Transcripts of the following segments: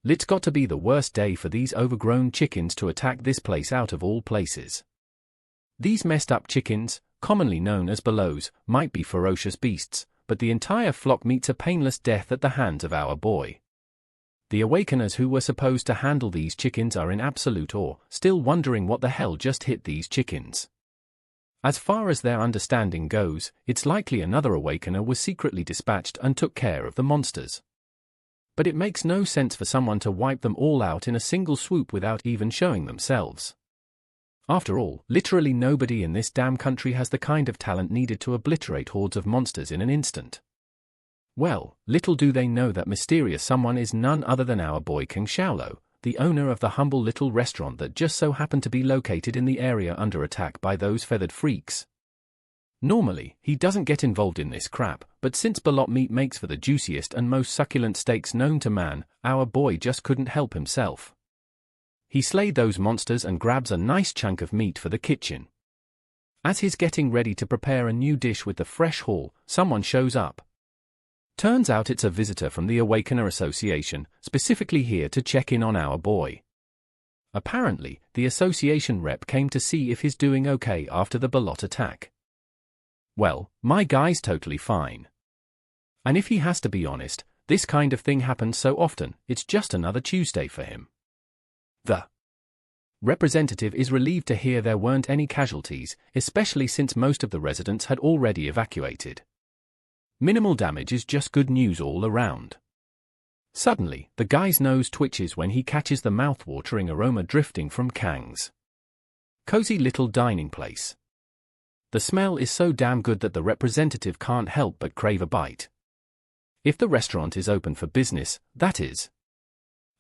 It's got to be the worst day for these overgrown chickens to attack this place out of all places. These messed up chickens, commonly known as belows, might be ferocious beasts, but the entire flock meets a painless death at the hands of our boy. The awakeners who were supposed to handle these chickens are in absolute awe, still wondering what the hell just hit these chickens. As far as their understanding goes, it's likely another awakener was secretly dispatched and took care of the monsters. But it makes no sense for someone to wipe them all out in a single swoop without even showing themselves. After all, literally nobody in this damn country has the kind of talent needed to obliterate hordes of monsters in an instant. Well, little do they know that mysterious someone is none other than our boy King Yahello, the owner of the humble little restaurant that just so happened to be located in the area under attack by those feathered freaks. Normally, he doesn't get involved in this crap, but since Balot meat makes for the juiciest and most succulent steaks known to man, our boy just couldn't help himself. He slayed those monsters and grabs a nice chunk of meat for the kitchen. As he's getting ready to prepare a new dish with the fresh haul, someone shows up. Turns out it's a visitor from the Awakener Association, specifically here to check in on our boy. Apparently, the association rep came to see if he's doing okay after the Balot attack. Well, my guy's totally fine. And if he has to be honest, this kind of thing happens so often, it's just another Tuesday for him. The representative is relieved to hear there weren't any casualties, especially since most of the residents had already evacuated. Minimal damage is just good news all around. Suddenly, the guy's nose twitches when he catches the mouth-watering aroma drifting from Kang's cozy little dining place. The smell is so damn good that the representative can't help but crave a bite. If the restaurant is open for business, that is.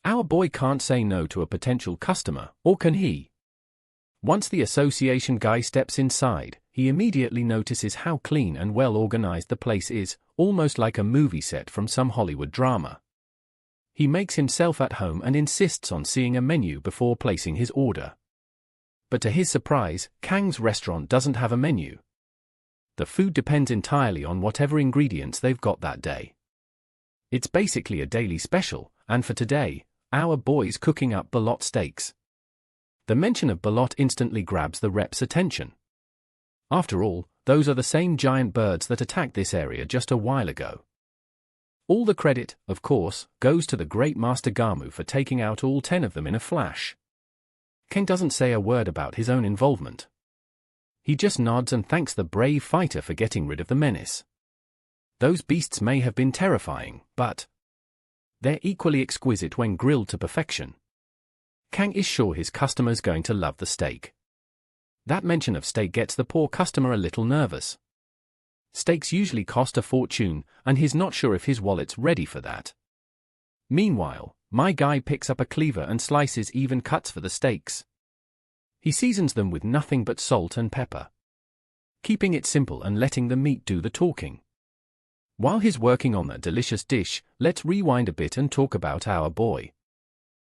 Our boy can't say no to a potential customer, or can he? Once the association guy steps inside, he immediately notices how clean and well organized the place is, almost like a movie set from some Hollywood drama. He makes himself at home and insists on seeing a menu before placing his order. But to his surprise, Kang's restaurant doesn't have a menu. The food depends entirely on whatever ingredients they've got that day. It's basically a daily special, and for today, our boy's cooking up Balot steaks. The mention of Balot instantly grabs the rep's attention. After all, those are the same giant birds that attacked this area just a while ago. All the credit, of course, goes to the great Master Gamu for taking out all 10 of them in a flash. Ken doesn't say a word about his own involvement. He just nods and thanks the brave fighter for getting rid of the menace. Those beasts may have been terrifying, but they're equally exquisite when grilled to perfection. Kang is sure his customer's going to love the steak. That mention of steak gets the poor customer a little nervous. Steaks usually cost a fortune, and he's not sure if his wallet's ready for that. Meanwhile, my guy picks up a cleaver and slices even cuts for the steaks. He seasons them with nothing but salt and pepper, keeping it simple and letting the meat do the talking. While he's working on that delicious dish, let's rewind a bit and talk about our boy.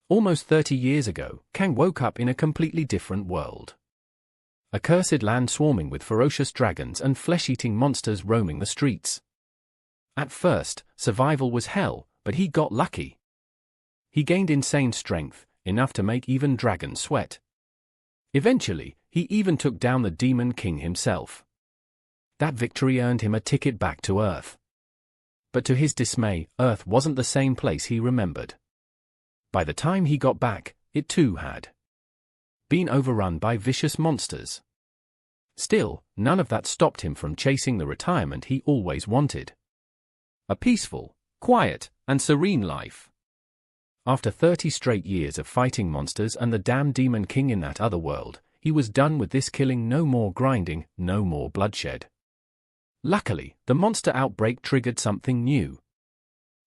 Almost 30 years ago, Kang woke up in a completely different world. A cursed land swarming with ferocious dragons and flesh-eating monsters roaming the streets. At first, survival was hell, but he got lucky. He gained insane strength, enough to make even dragons sweat. Eventually, he even took down the Demon King himself. That victory earned him a ticket back to Earth. But to his dismay, Earth wasn't the same place he remembered. By the time he got back, it too had been overrun by vicious monsters. Still, none of that stopped him from chasing the retirement he always wanted. A peaceful, quiet, and serene life. After 30 straight years of fighting monsters and the damn Demon King in that other world, he was done with this killing. No more grinding, no more bloodshed. Luckily, the monster outbreak triggered something new.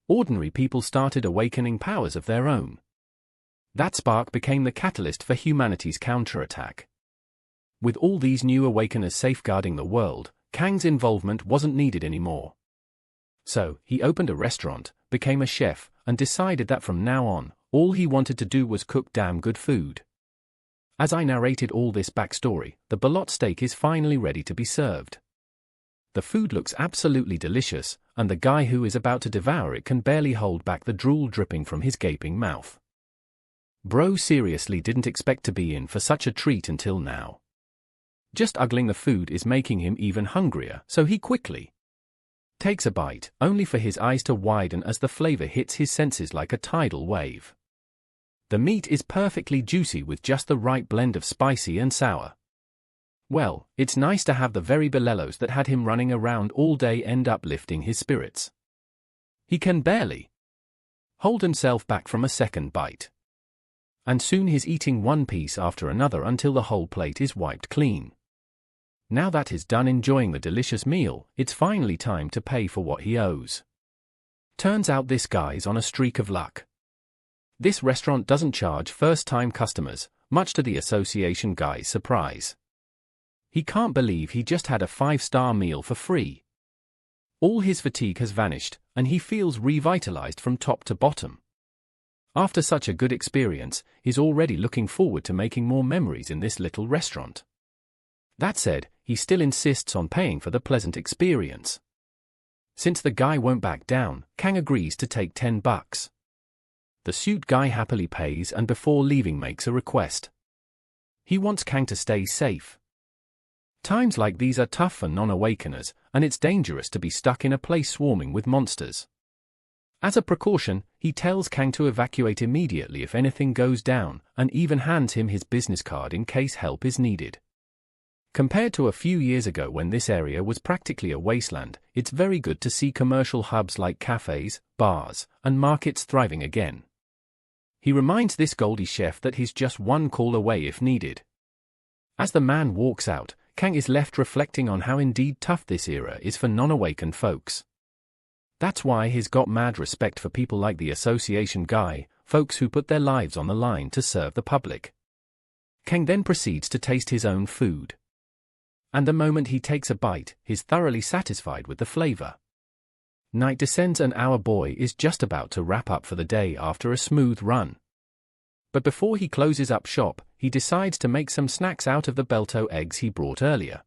Ordinary people started awakening powers of their own. That spark became the catalyst for humanity's counterattack. With all these new awakeners safeguarding the world, Kang's involvement wasn't needed anymore. So, he opened a restaurant, became a chef, and decided that from now on, all he wanted to do was cook damn good food. As I narrated all this backstory, the Balot steak is finally ready to be served. The food looks absolutely delicious, and the guy who is about to devour it can barely hold back the drool dripping from his gaping mouth. Bro seriously didn't expect to be in for such a treat until now. Just uggling the food is making him even hungrier, so he quickly takes a bite, only for his eyes to widen as the flavor hits his senses like a tidal wave. The meat is perfectly juicy with just the right blend of spicy and sour. Well, it's nice to have the very belellos that had him running around all day end up lifting his spirits. He can barely hold himself back from a second bite. And soon he's eating one piece after another until the whole plate is wiped clean. Now that he's done enjoying the delicious meal, it's finally time to pay for what he owes. Turns out this guy's on a streak of luck. This restaurant doesn't charge first-time customers, much to the association guy's surprise. He can't believe he just had a 5-star meal for free. All his fatigue has vanished, and he feels revitalized from top to bottom. After such a good experience, he's already looking forward to making more memories in this little restaurant. That said, he still insists on paying for the pleasant experience. Since the guy won't back down, Kang agrees to take $10. The suit guy happily pays and before leaving makes a request. He wants Kang to stay safe. Times like these are tough for non-awakeners, and it's dangerous to be stuck in a place swarming with monsters. As a precaution, he tells Kang to evacuate immediately if anything goes down, and even hands him his business card in case help is needed. Compared to a few years ago when this area was practically a wasteland, it's very good to see commercial hubs like cafes, bars, and markets thriving again. He reminds this Goldie chef that he's just one call away if needed. As the man walks out, Kang is left reflecting on how indeed tough this era is for non-awakened folks. That's why he's got mad respect for people like the association guy, folks who put their lives on the line to serve the public. Kang then proceeds to taste his own food. And the moment he takes a bite, he's thoroughly satisfied with the flavor. Night descends and our boy is just about to wrap up for the day after a smooth run. But before he closes up shop, he decides to make some snacks out of the Belto eggs he brought earlier.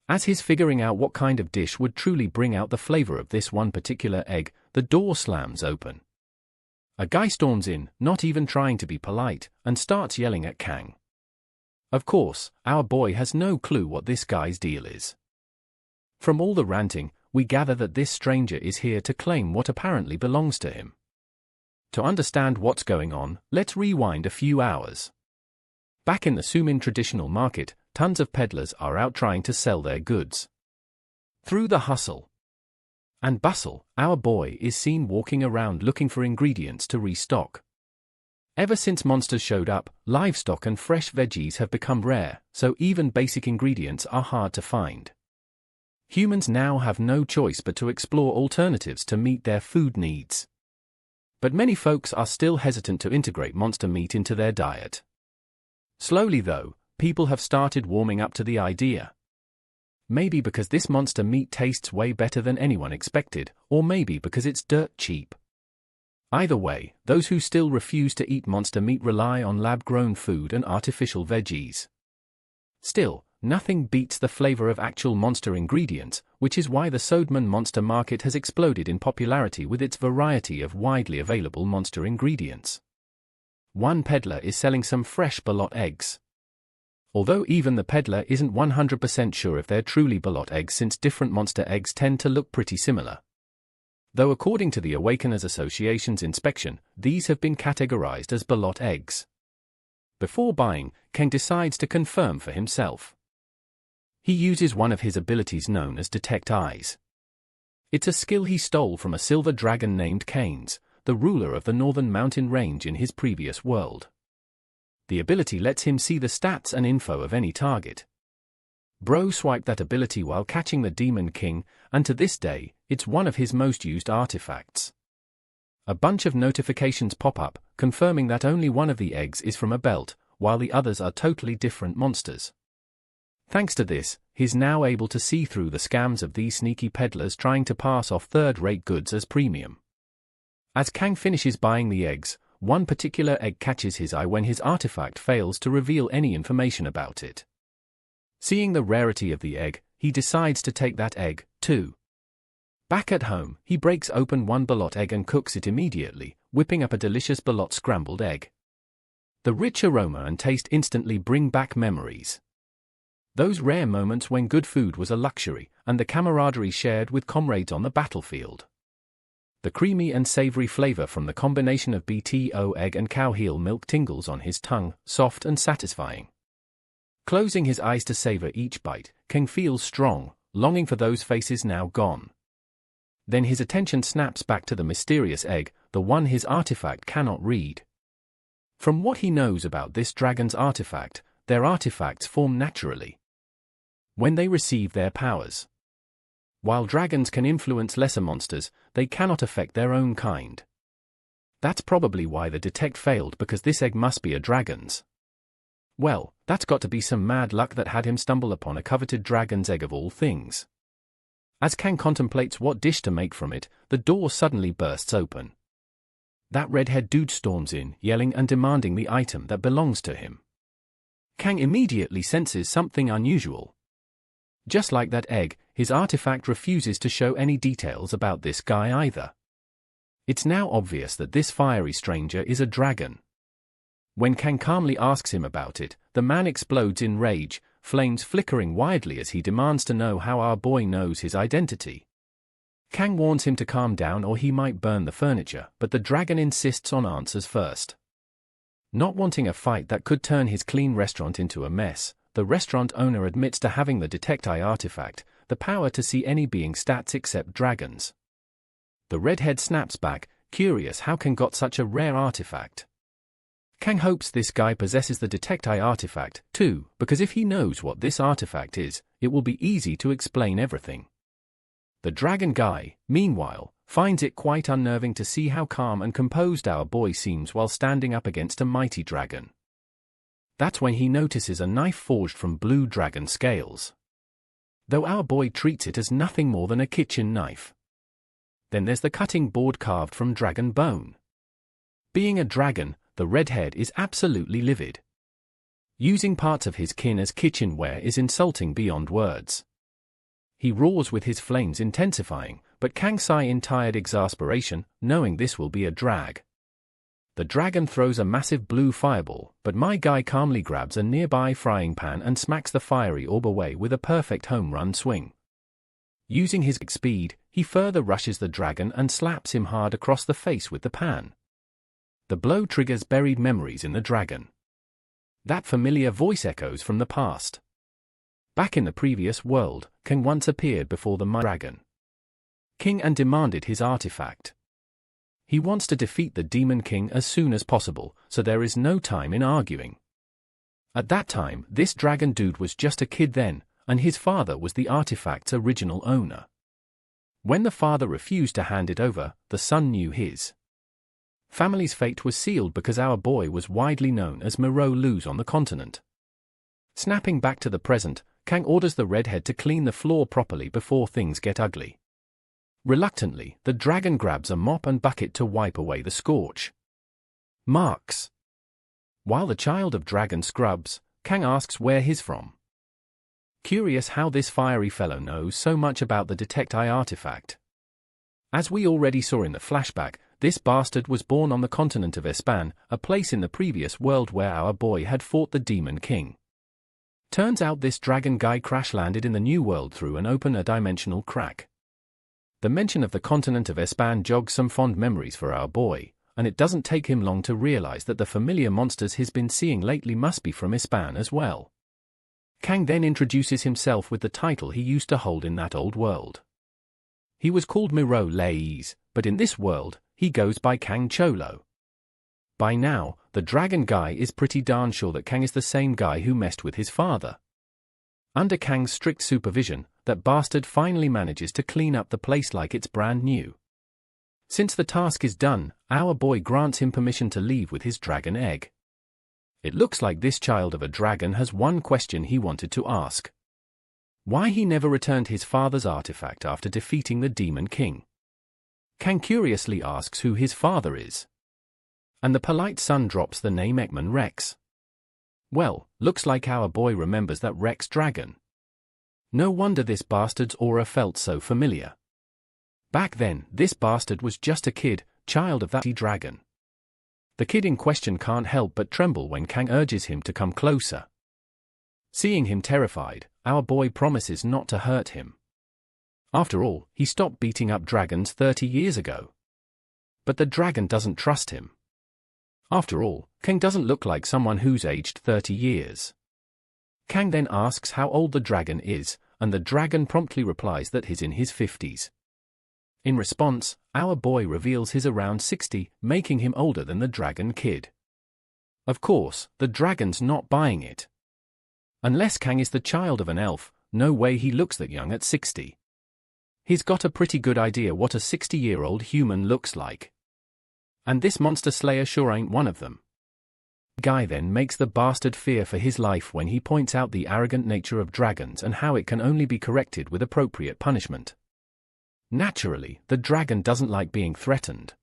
As he's figuring out what kind of dish would truly bring out the flavor of this one particular egg, the door slams open. A guy storms in, not even trying to be polite, and starts yelling at Kang. Of course, our boy has no clue what this guy's deal is. From all the ranting, we gather that this stranger is here to claim what apparently belongs to him. To understand what's going on, let's rewind a few hours. Back in the Sumin traditional market, tons of peddlers are out trying to sell their goods. Through the hustle and bustle, our boy is seen walking around looking for ingredients to restock. Ever since monsters showed up, livestock and fresh veggies have become rare, so even basic ingredients are hard to find. Humans now have no choice but to explore alternatives to meet their food needs. But many folks are still hesitant to integrate monster meat into their diet. Slowly though, people have started warming up to the idea. Maybe because this monster meat tastes way better than anyone expected, or maybe because it's dirt cheap. Either way, those who still refuse to eat monster meat rely on lab-grown food and artificial veggies. Still, nothing beats the flavor of actual monster ingredients, which is why the Sodman monster market has exploded in popularity with its variety of widely available monster ingredients. One peddler is selling some fresh bolot eggs. Although even the peddler isn't 100% sure if they're truly bolot eggs since different monster eggs tend to look pretty similar. Though according to the Awakeners Association's inspection, these have been categorized as bolot eggs. Before buying, Kang decides to confirm for himself. He uses one of his abilities known as Detect Eyes. It's a skill he stole from a silver dragon named Canes, the ruler of the northern mountain range in his previous world. The ability lets him see the stats and info of any target. Bro swiped that ability while catching the Demon King, and to this day, it's one of his most used artifacts. A bunch of notifications pop up, confirming that only one of the eggs is from a belt, while the others are totally different monsters. Thanks to this, he's now able to see through the scams of these sneaky peddlers trying to pass off third-rate goods as premium. As Kang finishes buying the eggs, one particular egg catches his eye when his artifact fails to reveal any information about it. Seeing the rarity of the egg, he decides to take that egg, too. Back at home, he breaks open one ballot egg and cooks it immediately, whipping up a delicious ballot scrambled egg. The rich aroma and taste instantly bring back memories. Those rare moments when good food was a luxury, and the camaraderie shared with comrades on the battlefield. The creamy and savory flavor from the combination of BTO egg and cow heel milk tingles on his tongue, soft and satisfying. Closing his eyes to savor each bite, King feels strong, longing for those faces now gone. Then his attention snaps back to the mysterious egg, the one his artifact cannot read. From what he knows about this dragon's artifact, their artifacts form naturally when they receive their powers. While dragons can influence lesser monsters, they cannot affect their own kind. That's probably why the detect failed, because this egg must be a dragon's. Well, that's got to be some mad luck that had him stumble upon a coveted dragon's egg of all things. As Kang contemplates what dish to make from it, the door suddenly bursts open. That redhead dude storms in, yelling and demanding the item that belongs to him. Kang immediately senses something unusual. Just like that egg, his artifact refuses to show any details about this guy either. It's now obvious that this fiery stranger is a dragon. When Kang calmly asks him about it, the man explodes in rage, flames flickering wildly as he demands to know how our boy knows his identity. Kang warns him to calm down or he might burn the furniture, but the dragon insists on answers first. Not wanting a fight that could turn his clean restaurant into a mess, the restaurant owner admits to having the Detect Eye artifact, the power to see any being stats except dragons. The redhead snaps back, curious how Kang got such a rare artifact. Kang hopes this guy possesses the Detect Eye artifact, too, because if he knows what this artifact is, it will be easy to explain everything. The dragon guy, meanwhile, finds it quite unnerving to see how calm and composed our boy seems while standing up against a mighty dragon. That's when he notices a knife forged from blue dragon scales. Though our boy treats it as nothing more than a kitchen knife. Then there's the cutting board carved from dragon bone. Being a dragon, the redhead is absolutely livid. Using parts of his kin as kitchenware is insulting beyond words. He roars with his flames intensifying, but Kang sigh in tired exasperation, knowing this will be a drag. The dragon throws a massive blue fireball, but my guy calmly grabs a nearby frying pan and smacks the fiery orb away with a perfect home run swing. Using his speed, he further rushes the dragon and slaps him hard across the face with the pan. The blow triggers buried memories in the dragon. That familiar voice echoes from the past. Back in the previous world, Kang once appeared before the dragon king and demanded his artifact. He wants to defeat the Demon King as soon as possible, so there is no time in arguing. At that time, this dragon dude was just a kid then, and his father was the artifact's original owner. When the father refused to hand it over, the son knew his family's fate was sealed because our boy was widely known as Miro Luz on the continent. Snapping back to the present, Kang orders the redhead to clean the floor properly before things get ugly. Reluctantly, the dragon grabs a mop and bucket to wipe away the scorch marks. While the child of dragon scrubs, Kang asks where he's from. Curious how this fiery fellow knows so much about the Detect Eye artifact. As we already saw in the flashback, this bastard was born on the continent of Espan, a place in the previous world where our boy had fought the Demon King. Turns out this dragon guy crash-landed in the new world through an open-dimensional crack. The mention of the continent of Espan jogs some fond memories for our boy, and it doesn't take him long to realize that the familiar monsters he's been seeing lately must be from Espan as well. Kang then introduces himself with the title he used to hold in that old world. He was called Miro Luz, but in this world, he goes by Kang Cholo. By now, the dragon guy is pretty darn sure that Kang is the same guy who messed with his father. Under Kang's strict supervision, that bastard finally manages to clean up the place like it's brand new. Since the task is done, our boy grants him permission to leave with his dragon egg. It looks like this child of a dragon has one question he wanted to ask. Why he never returned his father's artifact after defeating the Demon King. Kang curiously asks who his father is. And the polite son drops the name Ekman Rex. Well, looks like our boy remembers that Rex dragon. No wonder this bastard's aura felt so familiar. Back then, this bastard was just a kid, child of that dragon. The kid in question can't help but tremble when Kang urges him to come closer. Seeing him terrified, our boy promises not to hurt him. After all, he stopped beating up dragons 30 years ago. But the dragon doesn't trust him. After all, Kang doesn't look like someone who's aged 30 years. Kang then asks how old the dragon is, and the dragon promptly replies that he's in his 50s. In response, our boy reveals he's around 60, making him older than the dragon kid. Of course, the dragon's not buying it. Unless Kang is the child of an elf, no way he looks that young at 60. He's got a pretty good idea what a 60-year-old human looks like. And this monster slayer sure ain't one of them. Guy then makes the bastard fear for his life when he points out the arrogant nature of dragons and how it can only be corrected with appropriate punishment. Naturally, the dragon doesn't like being threatened.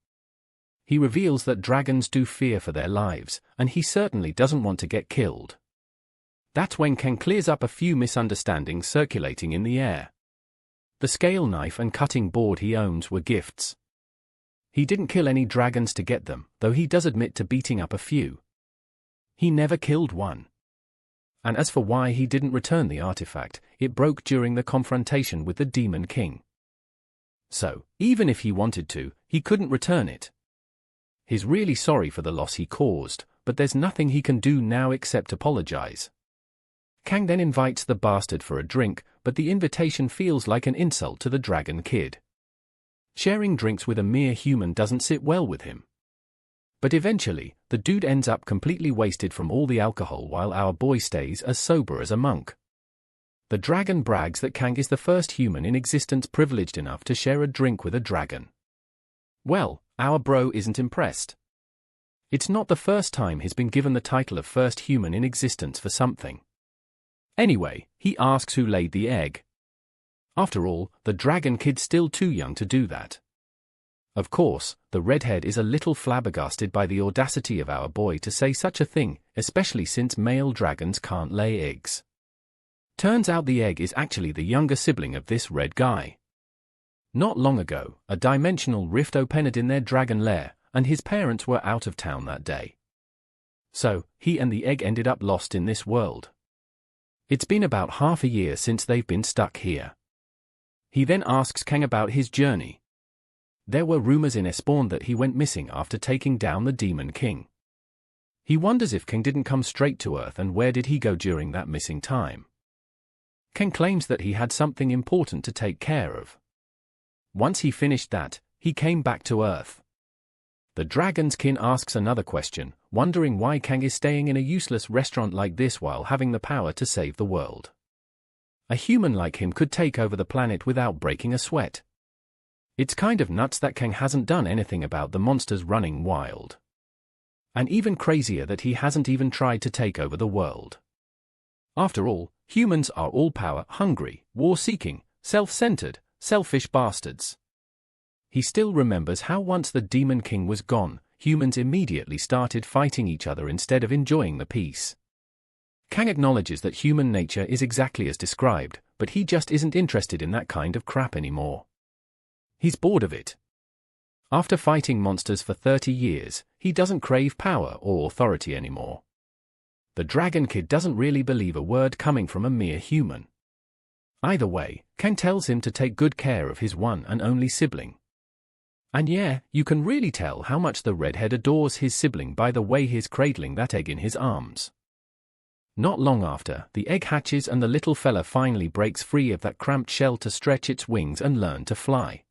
He reveals that dragons do fear for their lives, and he certainly doesn't want to get killed. That's when Kang clears up a few misunderstandings circulating in the air. The scale knife and cutting board he owns were gifts. He didn't kill any dragons to get them, though he does admit to beating up a few. He never killed one. And as for why he didn't return the artifact, it broke during the confrontation with the Demon King. So, even if he wanted to, he couldn't return it. He's really sorry for the loss he caused, but there's nothing he can do now except apologize. Kang then invites the bastard for a drink, but the invitation feels like an insult to the dragon kid. Sharing drinks with a mere human doesn't sit well with him. But eventually, the dude ends up completely wasted from all the alcohol while our boy stays as sober as a monk. The dragon brags that Kang is the first human in existence privileged enough to share a drink with a dragon. Well, our bro isn't impressed. It's not the first time he's been given the title of first human in existence for something. Anyway, he asks who laid the egg. After all, the dragon kid's still too young to do that. Of course, the redhead is a little flabbergasted by the audacity of our boy to say such a thing, especially since male dragons can't lay eggs. Turns out the egg is actually the younger sibling of this red guy. Not long ago, a dimensional rift opened in their dragon lair, and his parents were out of town that day. So, he and the egg ended up lost in this world. It's been about half a year since they've been stuck here. He then asks Kang about his journey. There were rumors in Espawn that he went missing after taking down the Demon King. He wonders if Kang didn't come straight to Earth and where did he go during that missing time. Kang claims that he had something important to take care of. Once he finished that, he came back to Earth. The dragon's kin asks another question, wondering why Kang is staying in a useless restaurant like this while having the power to save the world. A human like him could take over the planet without breaking a sweat. It's kind of nuts that Kang hasn't done anything about the monsters running wild. And even crazier that he hasn't even tried to take over the world. After all, humans are all power-hungry, war-seeking, self-centered, selfish bastards. He still remembers how once the Demon King was gone, humans immediately started fighting each other instead of enjoying the peace. Kang acknowledges that human nature is exactly as described, but he just isn't interested in that kind of crap anymore. He's bored of it. After fighting monsters for 30 years, he doesn't crave power or authority anymore. The dragon kid doesn't really believe a word coming from a mere human. Either way, Kang tells him to take good care of his one and only sibling. And yeah, you can really tell how much the redhead adores his sibling by the way he's cradling that egg in his arms. Not long after, the egg hatches and the little fella finally breaks free of that cramped shell to stretch its wings and learn to fly.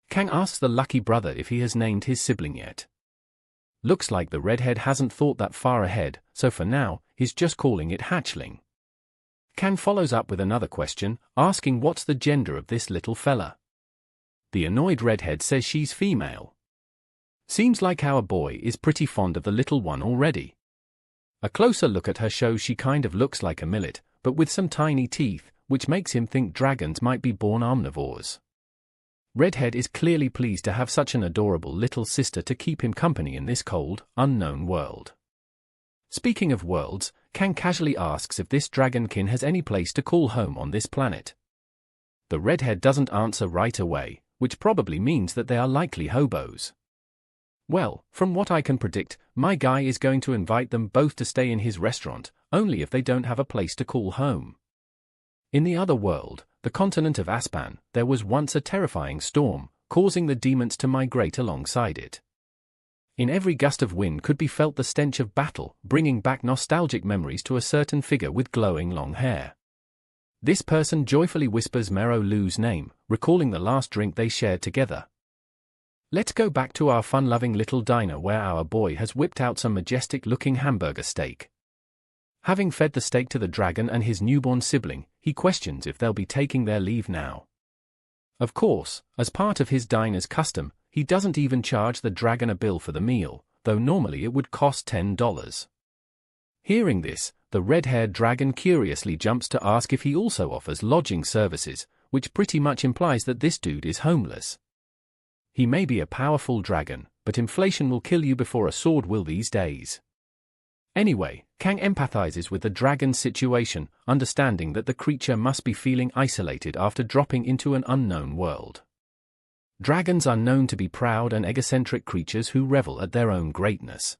Kang asks the lucky brother if he has named his sibling yet. Looks like the redhead hasn't thought that far ahead, so for now, he's just calling it hatchling. Kang follows up with another question, asking what's the gender of this little fella. The annoyed redhead says she's female. Seems like our boy is pretty fond of the little one already. A closer look at her shows she kind of looks like a millet, but with some tiny teeth, which makes him think dragons might be born omnivores. Redhead is clearly pleased to have such an adorable little sister to keep him company in this cold, unknown world. Speaking of worlds, Kang casually asks if this dragonkin has any place to call home on this planet. The redhead doesn't answer right away, which probably means that they are likely hobos. Well, from what I can predict, my guy is going to invite them both to stay in his restaurant, only if they don't have a place to call home. In the other world, the continent of Aspan, there was once a terrifying storm, causing the demons to migrate alongside it. In every gust of wind could be felt the stench of battle, bringing back nostalgic memories to a certain figure with glowing long hair. This person joyfully whispers Mero Lu's name, recalling the last drink they shared together. Let's go back to our fun-loving little diner where our boy has whipped out some majestic-looking hamburger steak. Having fed the steak to the dragon and his newborn sibling, he questions if they'll be taking their leave now. Of course, as part of his diner's custom, he doesn't even charge the dragon a bill for the meal, though normally it would cost $10. Hearing this, the red-haired dragon curiously jumps to ask if he also offers lodging services, which pretty much implies that this dude is homeless. He may be a powerful dragon, but inflation will kill you before a sword will these days. Anyway, Kang empathizes with the dragon's situation, understanding that the creature must be feeling isolated after dropping into an unknown world. Dragons are known to be proud and egocentric creatures who revel at their own greatness.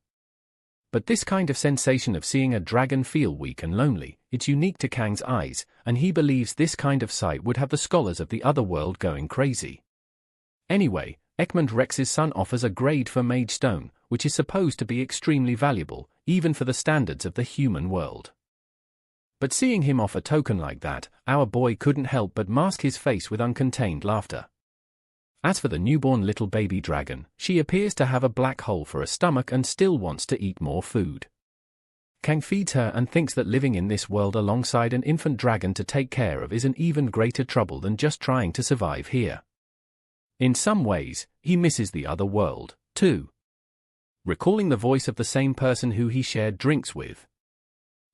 But this kind of sensation of seeing a dragon feel weak and lonely, it's unique to Kang's eyes, and he believes this kind of sight would have the scholars of the other world going crazy. Anyway, Ekmund Rex's son offers a grade for Mage Stone, which is supposed to be extremely valuable, even for the standards of the human world. But seeing him offer a token like that, our boy couldn't help but mask his face with uncontained laughter. As for the newborn little baby dragon, she appears to have a black hole for a stomach and still wants to eat more food. Kang feeds her and thinks that living in this world alongside an infant dragon to take care of is an even greater trouble than just trying to survive here. In some ways, he misses the other world, too. Recalling the voice of the same person who he shared drinks with.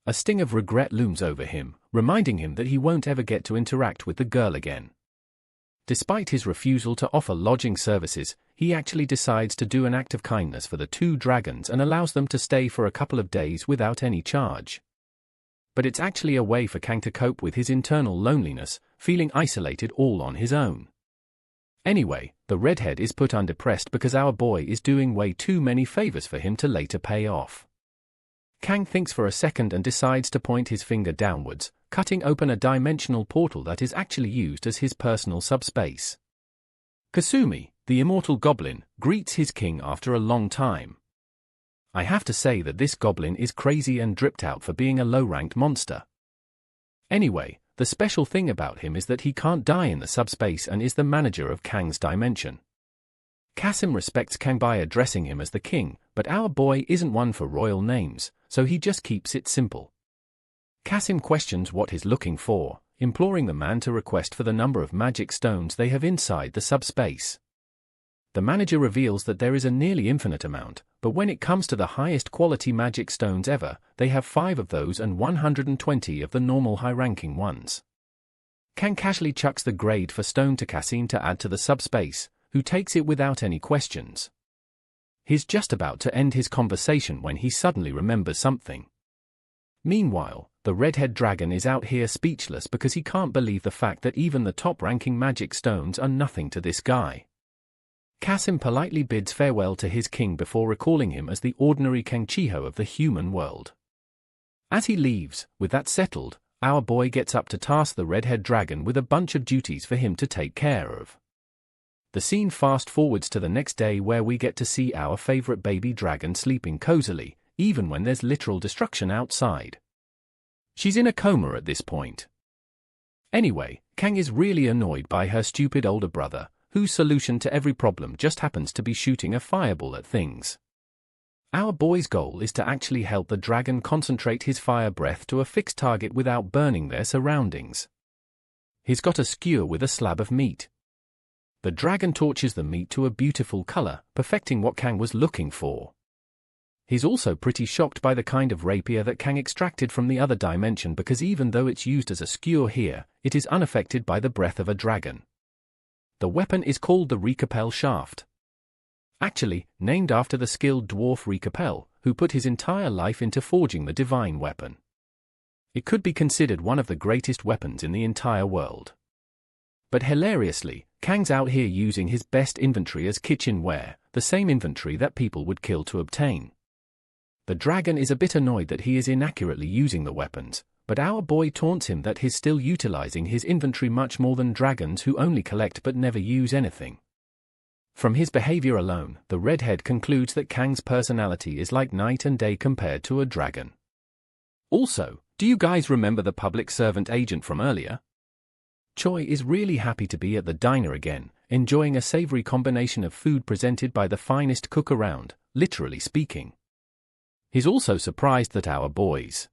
A sting of regret looms over him, reminding him that he won't ever get to interact with the girl again. Despite his refusal to offer lodging services, he actually decides to do an act of kindness for the two dragons and allows them to stay for a couple of days without any charge. But it's actually a way for Kang to cope with his internal loneliness, feeling isolated all on his own. Anyway, the redhead is put undepressed because our boy is doing way too many favors for him to later pay off. Kang thinks for a second and decides to point his finger downwards, cutting open a dimensional portal that is actually used as his personal subspace. Kasumi, the immortal goblin, greets his king after a long time. I have to say that this goblin is crazy and dripped out for being a low-ranked monster. Anyway, the special thing about him is that he can't die in the subspace and is the manager of Kang's dimension. Kasim respects Kang by addressing him as the king, but our boy isn't one for royal names, so he just keeps it simple. Kasim questions what he's looking for, imploring the man to request for the number of magic stones they have inside the subspace. The manager reveals that there is a nearly infinite amount, but when it comes to the highest quality magic stones ever, they have 5 of those and 120 of the normal high-ranking ones. Kang casually chucks the grade for stone to Kasim to add to the subspace, who takes it without any questions. He's just about to end his conversation when he suddenly remembers something. Meanwhile, the redhead dragon is out here speechless because he can't believe the fact that even the top-ranking magic stones are nothing to this guy. Kasim politely bids farewell to his king before recalling him as the ordinary Kangchiho of the human world. As he leaves, with that settled, our boy gets up to task the redhead dragon with a bunch of duties for him to take care of. The scene fast forwards to the next day where we get to see our favorite baby dragon sleeping cozily, even when there's literal destruction outside. She's in a coma at this point. Anyway, Kang is really annoyed by her stupid older brother, whose solution to every problem just happens to be shooting a fireball at things. Our boy's goal is to actually help the dragon concentrate his fire breath to a fixed target without burning their surroundings. He's got a skewer with a slab of meat. The dragon torches the meat to a beautiful color, perfecting what Kang was looking for. He's also pretty shocked by the kind of rapier that Kang extracted from the other dimension because even though it's used as a skewer here, it is unaffected by the breath of a dragon. The weapon is called the Recap shaft. Actually, named after the skilled dwarf Recap, who put his entire life into forging the divine weapon. It could be considered one of the greatest weapons in the entire world. But hilariously, Kang's out here using his best inventory as kitchenware, the same inventory that people would kill to obtain. The dragon is a bit annoyed that he is inaccurately using the weapons, but our boy taunts him that he's still utilizing his inventory much more than dragons who only collect but never use anything. From his behavior alone, the redhead concludes that Kang's personality is like night and day compared to a dragon. Also, do you guys remember the public servant agent from earlier? Choi is really happy to be at the diner again, enjoying a savory combination of food presented by the finest cook around, literally speaking. He's also surprised that our boys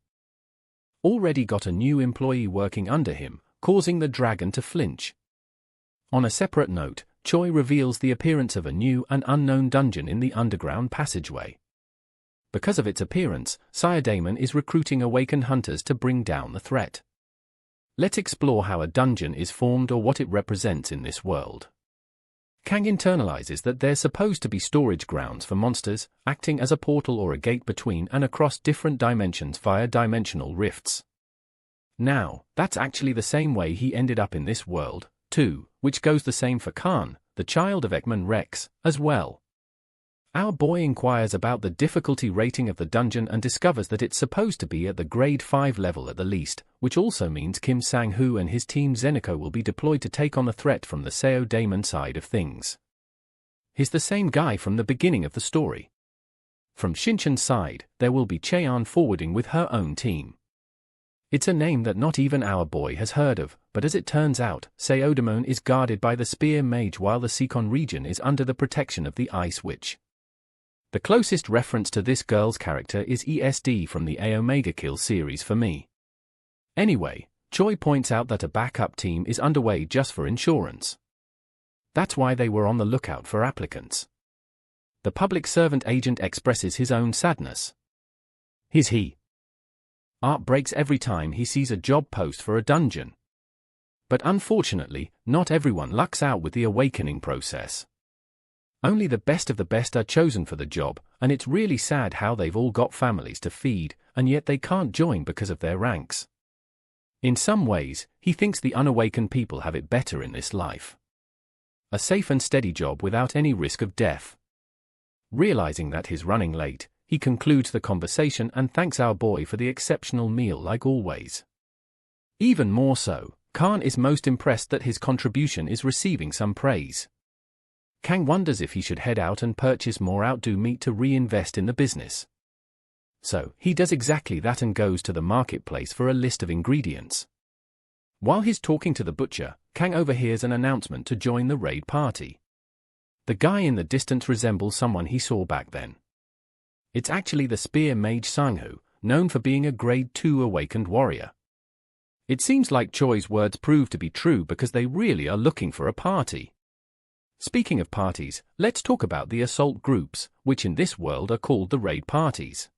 already got a new employee working under him, causing the dragon to flinch. On a separate note, Choi reveals the appearance of a new and unknown dungeon in the underground passageway. Because of its appearance, Sire Damon is recruiting awakened hunters to bring down the threat. Let's explore how a dungeon is formed or what it represents in this world. Kang internalizes that there's supposed to be storage grounds for monsters, acting as a portal or a gate between and across different dimensions via dimensional rifts. Now, that's actually the same way he ended up in this world, too, which goes the same for Khan, the child of Ekman Rex, as well. Our boy inquires about the difficulty rating of the dungeon and discovers that it's supposed to be at the grade 5 level at the least, which also means Kim Sang-hoo and his team Zeniko will be deployed to take on the threat from the Seo Daemon side of things. He's the same guy from the beginning of the story. From Shinchan's side, there will be Cheon forwarding with her own team. It's a name that not even our boy has heard of, but as it turns out, Seo Daemon is guarded by the Spear Mage while the Seacon region is under the protection of the Ice Witch. The closest reference to this girl's character is ESD from the Omega Kill series for me. Anyway, Choi points out that a backup team is underway just for insurance. That's why they were on the lookout for applicants. The public servant agent expresses his own sadness. His heart breaks every time he sees a job post for a dungeon. But unfortunately, not everyone lucks out with the awakening process. Only the best of the best are chosen for the job, and it's really sad how they've all got families to feed, and yet they can't join because of their ranks. In some ways, he thinks the unawakened people have it better in this life. A safe and steady job without any risk of death. Realizing that he's running late, he concludes the conversation and thanks our boy for the exceptional meal like always. Even more so, Khan is most impressed that his contribution is receiving some praise. Kang wonders if he should head out and purchase more outdo meat to reinvest in the business. So, he does exactly that and goes to the marketplace for a list of ingredients. While he's talking to the butcher, Kang overhears an announcement to join the raid party. The guy in the distance resembles someone he saw back then. It's actually the Spear Mage Sang-hoo, known for being a grade 2 awakened warrior. It seems like Choi's words prove to be true because they really are looking for a party. Speaking of parties, let's talk about the assault groups, which in this world are called the raid parties.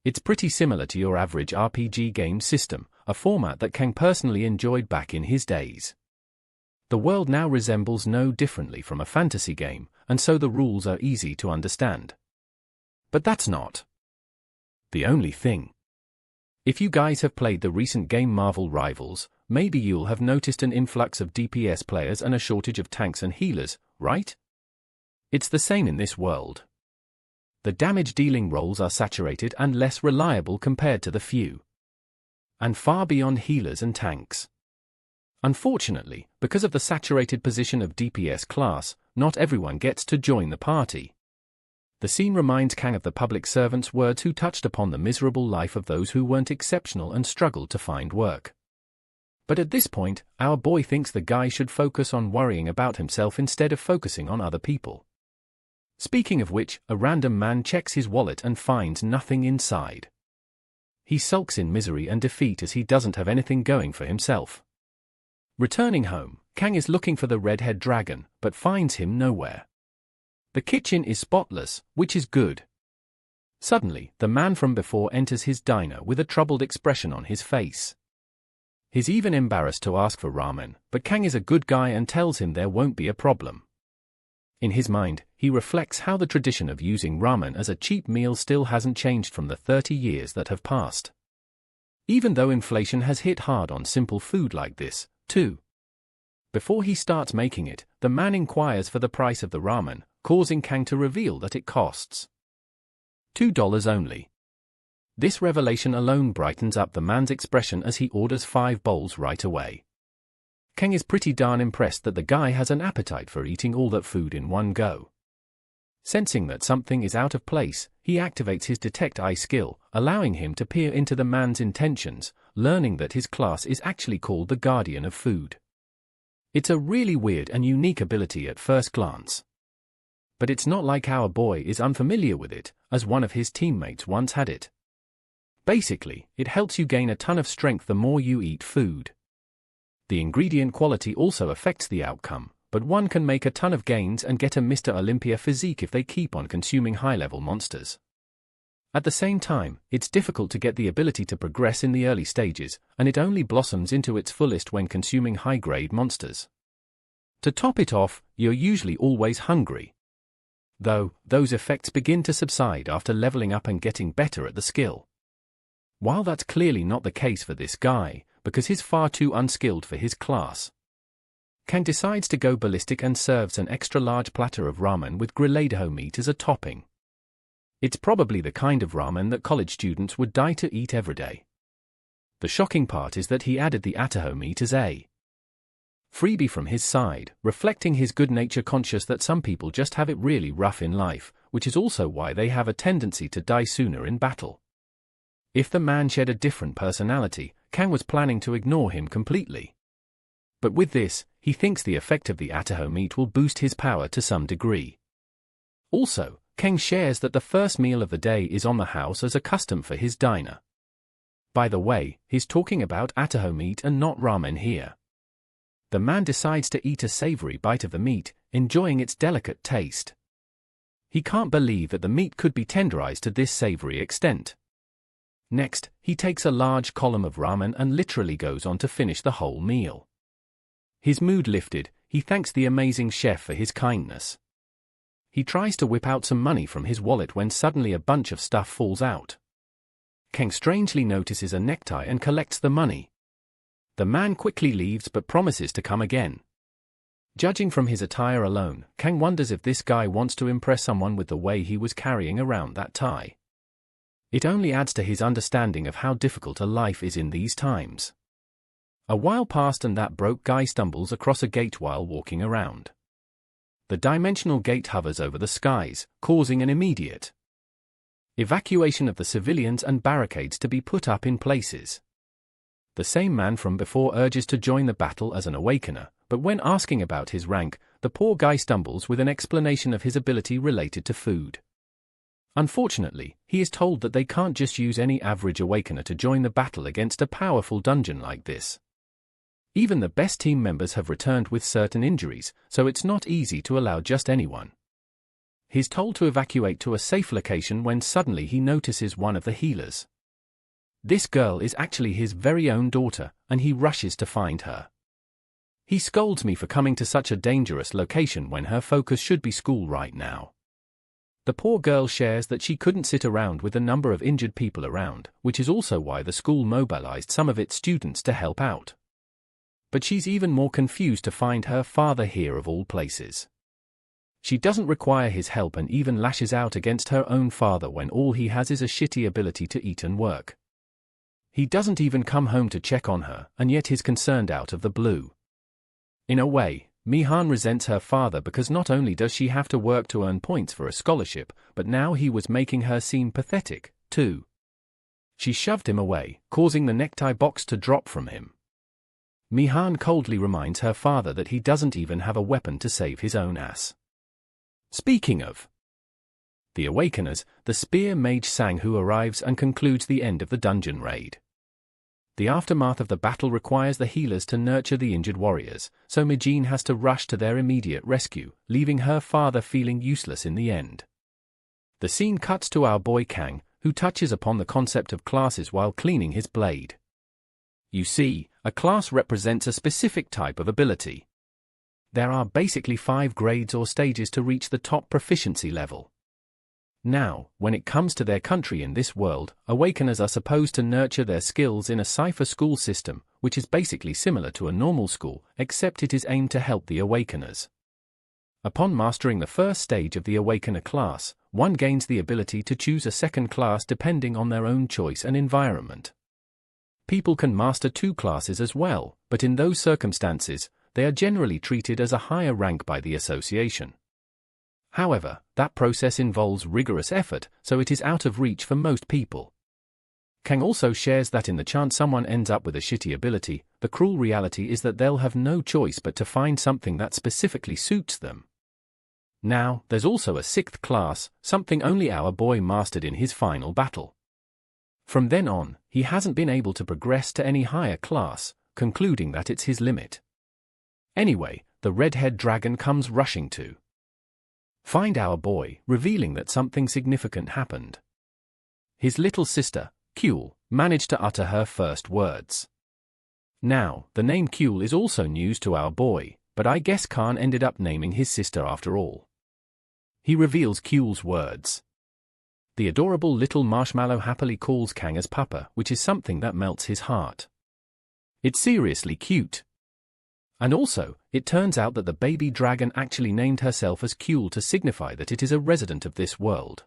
It's pretty similar to your average RPG game system, a format that Kang personally enjoyed back in his days. The world now resembles no differently from a fantasy game, and so the rules are easy to understand. But that's not the only thing. If you guys have played the recent game Marvel Rivals, maybe you'll have noticed an influx of DPS players and a shortage of tanks and healers, right? It's the same in this world. The damage-dealing roles are saturated and less reliable compared to the few and far beyond healers and tanks. Unfortunately, because of the saturated position of DPS class, not everyone gets to join the party. The scene reminds Kang of the public servant's words who touched upon the miserable life of those who weren't exceptional and struggled to find work. But at this point, our boy thinks the guy should focus on worrying about himself instead of focusing on other people. Speaking of which, a random man checks his wallet and finds nothing inside. He sulks in misery and defeat as he doesn't have anything going for himself. Returning home, Kang is looking for the redhead dragon, but finds him nowhere. The kitchen is spotless, which is good. Suddenly, the man from before enters his diner with a troubled expression on his face. He's even embarrassed to ask for ramen, but Kang is a good guy and tells him there won't be a problem. In his mind, he reflects how the tradition of using ramen as a cheap meal still hasn't changed from the 30 years that have passed. Even though inflation has hit hard on simple food like this, too. Before he starts making it, the man inquires for the price of the ramen, causing Kang to reveal that it costs $2 only. This revelation alone brightens up the man's expression as he orders 5 bowls right away. Kang is pretty darn impressed that the guy has an appetite for eating all that food in one go. Sensing that something is out of place, he activates his detect eye skill, allowing him to peer into the man's intentions, learning that his class is actually called the Guardian of Food. It's a really weird and unique ability at first glance. But it's not like our boy is unfamiliar with it, as one of his teammates once had it. Basically, it helps you gain a ton of strength the more you eat food. The ingredient quality also affects the outcome, but one can make a ton of gains and get a Mr. Olympia physique if they keep on consuming high-level monsters. At the same time, it's difficult to get the ability to progress in the early stages, and it only blossoms into its fullest when consuming high-grade monsters. To top it off, you're usually always hungry. Though, those effects begin to subside after leveling up and getting better at the skill. While that's clearly not the case for this guy, because he's far too unskilled for his class, Kang decides to go ballistic and serves an extra large platter of ramen with grilled meat as a topping. It's probably the kind of ramen that college students would die to eat every day. The shocking part is that he added the ataho meat as a freebie from his side, reflecting his good nature, conscious that some people just have it really rough in life, which is also why they have a tendency to die sooner in battle. If the man shared a different personality, Kang was planning to ignore him completely. But with this, he thinks the effect of the ataho meat will boost his power to some degree. Also, Kang shares that the first meal of the day is on the house as a custom for his diner. By the way, he's talking about ataho meat and not ramen here. The man decides to eat a savory bite of the meat, enjoying its delicate taste. He can't believe that the meat could be tenderized to this savory extent. Next, he takes a large column of ramen and literally goes on to finish the whole meal. His mood lifted, he thanks the amazing chef for his kindness. He tries to whip out some money from his wallet when suddenly a bunch of stuff falls out. Kang strangely notices a necktie and collects the money. The man quickly leaves but promises to come again. Judging from his attire alone, Kang wonders if this guy wants to impress someone with the way he was carrying around that tie. It only adds to his understanding of how difficult a life is in these times. A while passed and that broke guy stumbles across a gate while walking around. The dimensional gate hovers over the skies, causing an immediate evacuation of the civilians and barricades to be put up in places. The same man from before urges to join the battle as an awakener, but when asking about his rank, the poor guy stumbles with an explanation of his ability related to food. Unfortunately, he is told that they can't just use any average awakener to join the battle against a powerful dungeon like this. Even the best team members have returned with certain injuries, so it's not easy to allow just anyone. He's told to evacuate to a safe location when suddenly he notices one of the healers. This girl is actually his very own daughter, and he rushes to find her. He scolds me for coming to such a dangerous location when her focus should be school right now. The poor girl shares that she couldn't sit around with a number of injured people around, which is also why the school mobilized some of its students to help out. But she's even more confused to find her father here of all places. She doesn't require his help and even lashes out against her own father when all he has is a shitty ability to eat and work. He doesn't even come home to check on her, and yet he's concerned out of the blue. In a way, Mihan resents her father because not only does she have to work to earn points for a scholarship, but now he was making her seem pathetic, too. She shoved him away, causing the necktie box to drop from him. Mihan coldly reminds her father that he doesn't even have a weapon to save his own ass. Speaking of the Awakeners, the spear mage Sang-Hu arrives and concludes the end of the dungeon raid. The aftermath of the battle requires the healers to nurture the injured warriors, so Mijin has to rush to their immediate rescue, leaving her father feeling useless in the end. The scene cuts to our boy Kang, who touches upon the concept of classes while cleaning his blade. You see, a class represents a specific type of ability. There are basically 5 grades or stages to reach the top proficiency level. Now, when it comes to their country in this world, awakeners are supposed to nurture their skills in a cipher school system, which is basically similar to a normal school, except it is aimed to help the awakeners. Upon mastering the first stage of the awakener class, one gains the ability to choose a second class depending on their own choice and environment. People can master 2 classes as well, but in those circumstances, they are generally treated as a higher rank by the association. However, that process involves rigorous effort, so it is out of reach for most people. Kang also shares that in the chance someone ends up with a shitty ability, the cruel reality is that they'll have no choice but to find something that specifically suits them. Now, there's also a 6th class, something only our boy mastered in his final battle. From then on, he hasn't been able to progress to any higher class, concluding that it's his limit. Anyway, the red-haired dragon comes rushing to find our boy, revealing that something significant happened. His little sister, Kuel, managed to utter her first words. Now, the name Kuel is also news to our boy, but I guess Khan ended up naming his sister after all. He reveals Kuel's words. The adorable little marshmallow happily calls Kang as Papa, which is something that melts his heart. It's seriously cute. And also, it turns out that the baby dragon actually named herself as Kuel to signify that it is a resident of this world.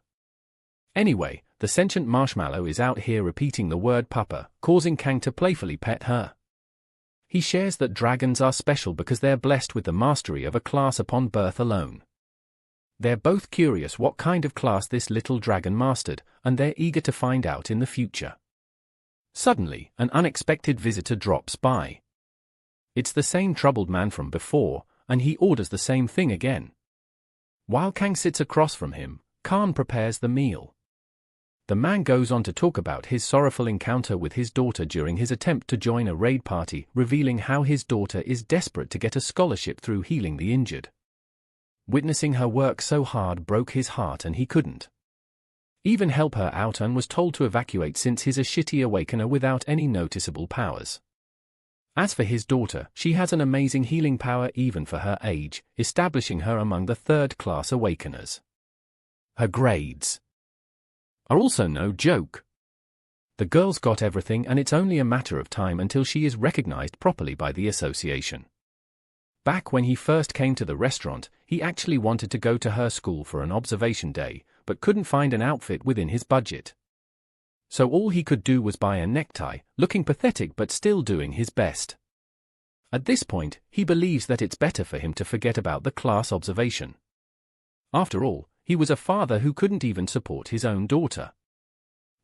Anyway, the sentient marshmallow is out here repeating the word Papa, causing Kang to playfully pet her. He shares that dragons are special because they're blessed with the mastery of a class upon birth alone. They're both curious what kind of class this little dragon mastered, and they're eager to find out in the future. Suddenly, an unexpected visitor drops by. It's the same troubled man from before, and he orders the same thing again. While Kang sits across from him, Khan prepares the meal. The man goes on to talk about his sorrowful encounter with his daughter during his attempt to join a raid party, revealing how his daughter is desperate to get a scholarship through healing the injured. Witnessing her work so hard broke his heart and he couldn't even help her out and was told to evacuate since he's a shitty awakener without any noticeable powers. As for his daughter, she has an amazing healing power even for her age, establishing her among the 3rd-class awakeners. Her grades are also no joke. The girl's got everything and it's only a matter of time until she is recognized properly by the association. Back when he first came to the restaurant, he actually wanted to go to her school for an observation day, but couldn't find an outfit within his budget. So all he could do was buy a necktie, looking pathetic but still doing his best. At this point, he believes that it's better for him to forget about the class observation. After all, he was a father who couldn't even support his own daughter.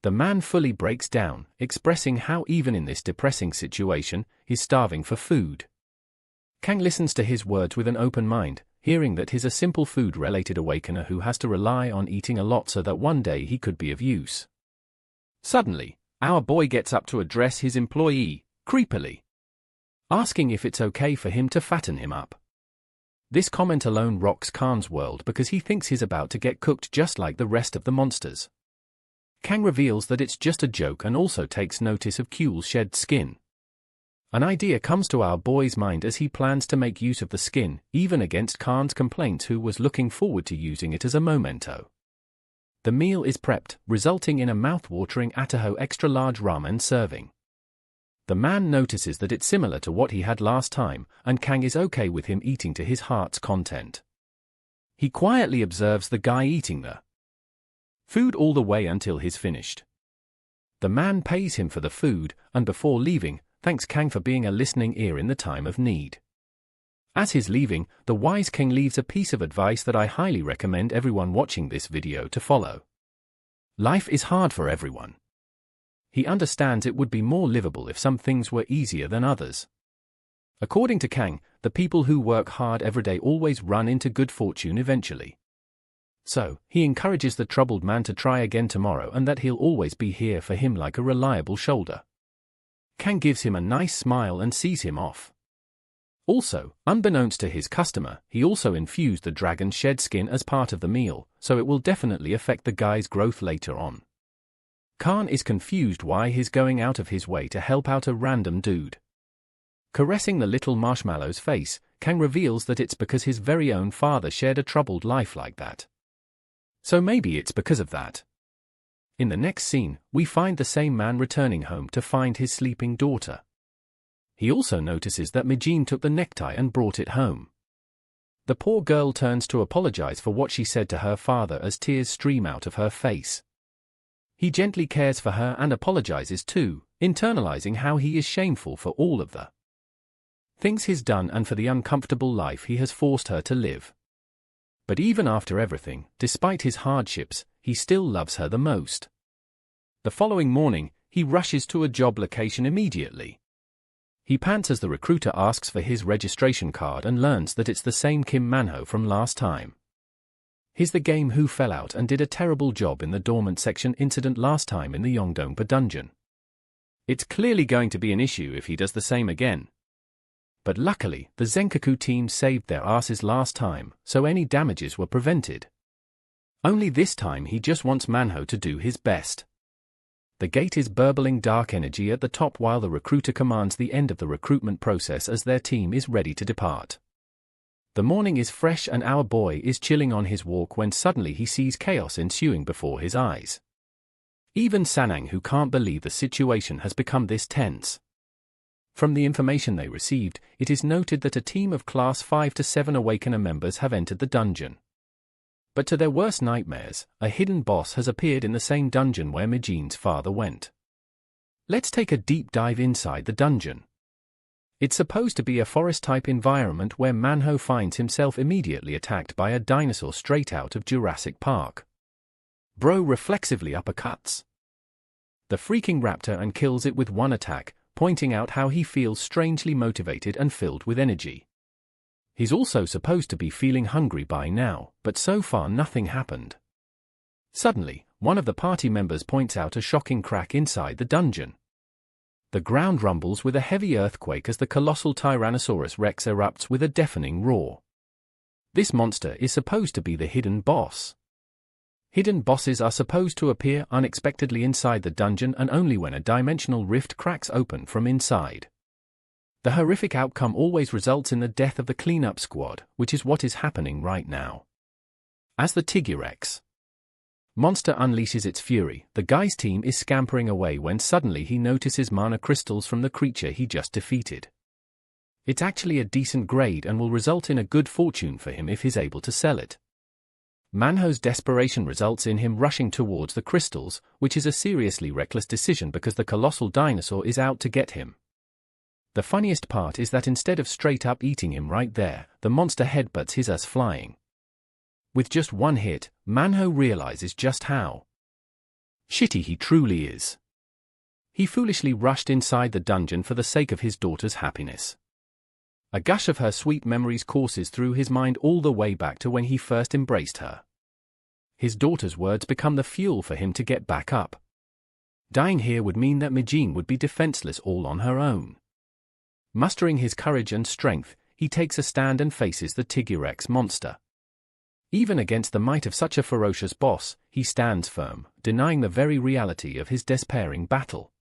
The man fully breaks down, expressing how even in this depressing situation, he's starving for food. Kang listens to his words with an open mind, hearing that he's a simple food-related awakener who has to rely on eating a lot so that one day he could be of use. Suddenly, our boy gets up to address his employee, creepily, asking if it's okay for him to fatten him up. This comment alone rocks Khan's world because he thinks he's about to get cooked just like the rest of the monsters. Kang reveals that it's just a joke and also takes notice of Kuel's shed skin. An idea comes to our boy's mind as he plans to make use of the skin, even against Khan's complaints, who was looking forward to using it as a memento. The meal is prepped, resulting in a mouth-watering Ataho extra-large ramen serving. The man notices that it's similar to what he had last time, and Kang is okay with him eating to his heart's content. He quietly observes the guy eating the food all the way until he's finished. The man pays him for the food, and before leaving, thanks Kang for being a listening ear in the time of need. As he's leaving, the wise king leaves a piece of advice that I highly recommend everyone watching this video to follow. Life is hard for everyone. He understands it would be more livable if some things were easier than others. According to Kang, the people who work hard every day always run into good fortune eventually. So, he encourages the troubled man to try again tomorrow and that he'll always be here for him like a reliable shoulder. Kang gives him a nice smile and sees him off. Also, unbeknownst to his customer, he also infused the dragon's shed skin as part of the meal, so it will definitely affect the guy's growth later on. Khan is confused why he's going out of his way to help out a random dude. Caressing the little marshmallow's face, Kang reveals that it's because his very own father shared a troubled life like that. So maybe it's because of that. In the next scene, we find the same man returning home to find his sleeping daughter. He also notices that Mijin took the necktie and brought it home. The poor girl turns to apologize for what she said to her father as tears stream out of her face. He gently cares for her and apologizes too, internalizing how he is shameful for all of the things he's done and for the uncomfortable life he has forced her to live. But even after everything, despite his hardships, he still loves her the most. The following morning, he rushes to a job location immediately. He pants as the recruiter asks for his registration card and learns that it's the same Kim Manhwa from last time. He's the game who fell out and did a terrible job in the dormant section incident last time in the Yongdongpa dungeon. It's clearly going to be an issue if he does the same again. But luckily, the Zenkaku team saved their asses last time, so any damages were prevented. Only this time he just wants Manhwa to do his best. The gate is burbling dark energy at the top while the recruiter commands the end of the recruitment process as their team is ready to depart. The morning is fresh and our boy is chilling on his walk when suddenly he sees chaos ensuing before his eyes. Even Sanang, who can't believe the situation has become this tense. From the information they received, it is noted that a team of Class 5 to 7 Awakener members have entered the dungeon. But to their worst nightmares, a hidden boss has appeared in the same dungeon where Mijin's father went. Let's take a deep dive inside the dungeon. It's supposed to be a forest-type environment where Manhwa finds himself immediately attacked by a dinosaur straight out of Jurassic Park. Bro reflexively uppercuts the freaking raptor and kills it with one attack, pointing out how he feels strangely motivated and filled with energy. He's also supposed to be feeling hungry by now, but so far nothing happened. Suddenly, one of the party members points out a shocking crack inside the dungeon. The ground rumbles with a heavy earthquake as the colossal Tyrannosaurus Rex erupts with a deafening roar. This monster is supposed to be the hidden boss. Hidden bosses are supposed to appear unexpectedly inside the dungeon and only when a dimensional rift cracks open from inside. The horrific outcome always results in the death of the cleanup squad, which is what is happening right now. As the Tigrex monster unleashes its fury, the guy's team is scampering away when suddenly he notices mana crystals from the creature he just defeated. It's actually a decent grade and will result in a good fortune for him if he's able to sell it. Manhwa's desperation results in him rushing towards the crystals, which is a seriously reckless decision because the colossal dinosaur is out to get him. The funniest part is that instead of straight up eating him right there, the monster headbutts his ass flying. With just one hit, Manhwa realizes just how shitty he truly is. He foolishly rushed inside the dungeon for the sake of his daughter's happiness. A gush of her sweet memories courses through his mind all the way back to when he first embraced her. His daughter's words become the fuel for him to get back up. Dying here would mean that Mijin would be defenseless all on her own. Mustering his courage and strength, he takes a stand and faces the Tigrex monster. Even against the might of such a ferocious boss, he stands firm, denying the very reality of his despairing battle.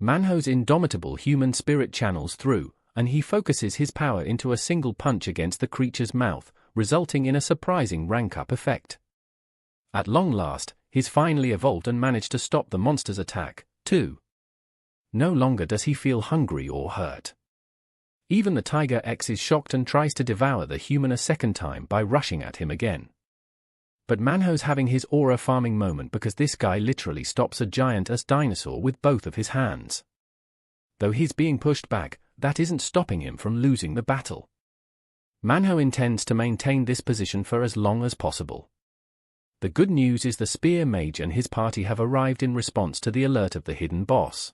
Manhwa's indomitable human spirit channels through, and he focuses his power into a single punch against the creature's mouth, resulting in a surprising rank-up effect. At long last, he's finally evolved and managed to stop the monster's attack, too. No longer does he feel hungry or hurt. Even the Tiger X is shocked and tries to devour the human a second time by rushing at him again. But Manhwa's having his aura farming moment because this guy literally stops a giant-ass dinosaur with both of his hands. Though he's being pushed back, that isn't stopping him from losing the battle. Manhwa intends to maintain this position for as long as possible. The good news is the Spear Mage and his party have arrived in response to the alert of the hidden boss.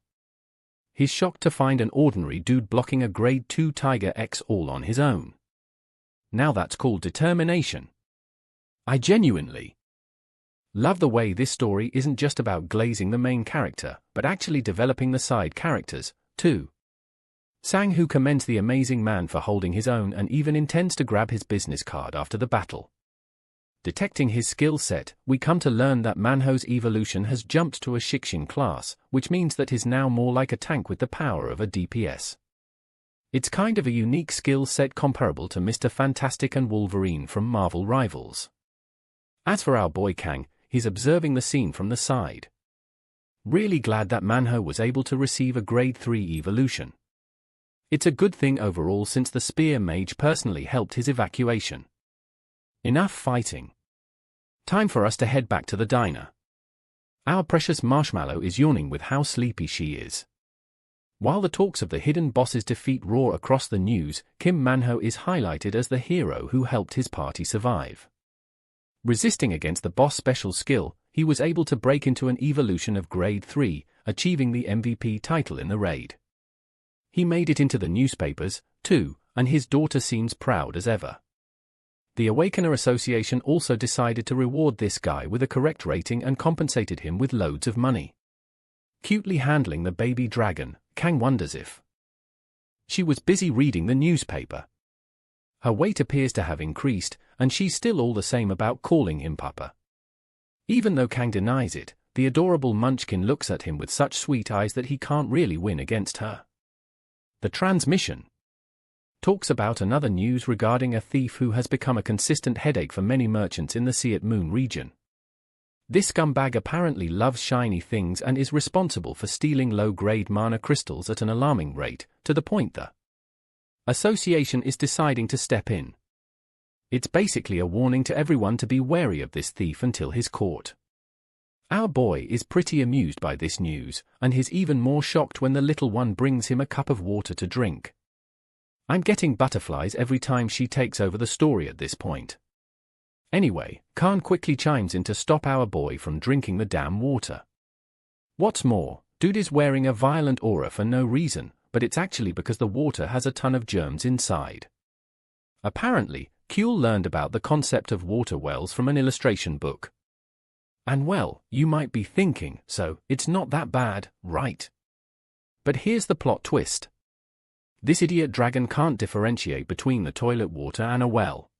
He's shocked to find an ordinary dude blocking a Grade 2 Tiger X all on his own. Now that's called determination. I genuinely love the way this story isn't just about glazing the main character, but actually developing the side characters, too. Sang, who commends the amazing man for holding his own and even intends to grab his business card after the battle. Detecting his skill set, we come to learn that Manhwa's evolution has jumped to a Shikshin class, which means that he's now more like a tank with the power of a DPS. It's kind of a unique skill set comparable to Mr. Fantastic and Wolverine from Marvel Rivals. As for our boy Kang, he's observing the scene from the side. Really glad that Manhwa was able to receive a grade 3 evolution. It's a good thing overall since the spear mage personally helped his evacuation. Enough fighting. Time for us to head back to the diner. Our precious Marshmallow is yawning with how sleepy she is. While the talks of the hidden boss's defeat roar across the news, Kim Manhwa is highlighted as the hero who helped his party survive. Resisting against the boss' special skill, he was able to break into an evolution of grade 3, achieving the MVP title in the raid. He made it into the newspapers, too, and his daughter seems proud as ever. The Awakener Association also decided to reward this guy with a correct rating and compensated him with loads of money. Cutely handling the baby dragon, Kang wonders if she was busy reading the newspaper. Her weight appears to have increased, and she's still all the same about calling him Papa. Even though Kang denies it, the adorable Munchkin looks at him with such sweet eyes that he can't really win against her. The transmission talks about another news regarding a thief who has become a consistent headache for many merchants in the Seat Moon region. This scumbag apparently loves shiny things and is responsible for stealing low-grade mana crystals at an alarming rate, to the point the association is deciding to step in. It's basically a warning to everyone to be wary of this thief until he's caught. Our boy is pretty amused by this news, and he's even more shocked when the little one brings him a cup of water to drink. I'm getting butterflies every time she takes over the story at this point. Anyway, Khan quickly chimes in to stop our boy from drinking the damn water. What's more, dude is wearing a violent aura for no reason, but it's actually because the water has a ton of germs inside. Apparently, Kuehl learned about the concept of water wells from an illustration book. And well, you might be thinking, so, it's not that bad, right? But here's the plot twist. This idiot dragon can't differentiate between the toilet water and a well.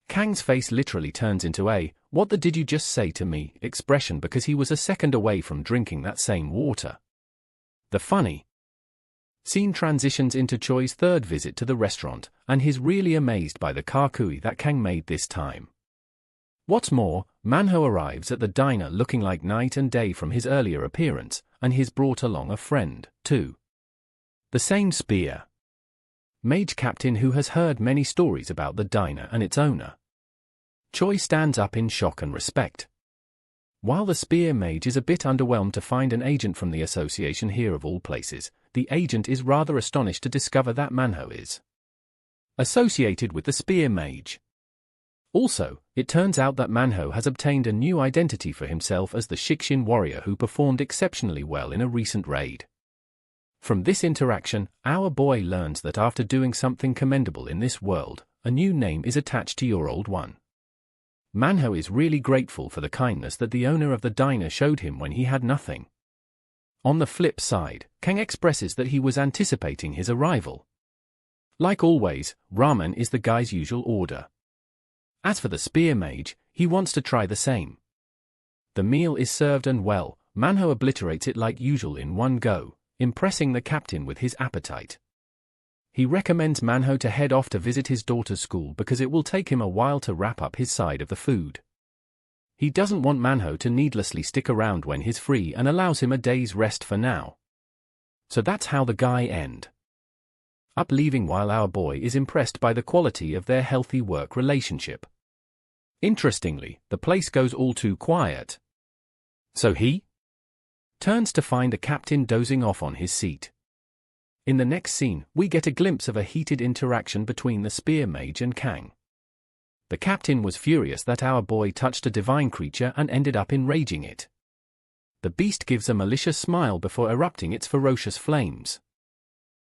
Kang's face literally turns into a, "What the did you just say to me?" expression because he was a second away from drinking that same water. The funny scene transitions into Choi's third visit to the restaurant, and he's really amazed by the kakui that Kang made this time. What's more, Manhwa arrives at the diner looking like night and day from his earlier appearance, and he's brought along a friend, too. The same spear mage captain who has heard many stories about the diner and its owner. Choi stands up in shock and respect. While the spear mage is a bit underwhelmed to find an agent from the association here of all places, the agent is rather astonished to discover that Manhwa is associated with the spear mage. Also, it turns out that Manhwa has obtained a new identity for himself as the Shikshin warrior who performed exceptionally well in a recent raid. From this interaction, our boy learns that after doing something commendable in this world, a new name is attached to your old one. Manhwa is really grateful for the kindness that the owner of the diner showed him when he had nothing. On the flip side, Kang expresses that he was anticipating his arrival. Like always, ramen is the guy's usual order. As for the spear mage, he wants to try the same. The meal is served and well, Manhwa obliterates it like usual in one go, impressing the captain with his appetite. He recommends Manhwa to head off to visit his daughter's school because it will take him a while to wrap up his side of the food. He doesn't want Manhwa to needlessly stick around when he's free and allows him a day's rest for now. So that's how the guy end up leaving while our boy is impressed by the quality of their healthy work relationship. Interestingly, the place goes all too quiet. So he turns to find the captain dozing off on his seat. In the next scene, we get a glimpse of a heated interaction between the spear mage and Kang. The captain was furious that our boy touched a divine creature and ended up enraging it. The beast gives a malicious smile before erupting its ferocious flames.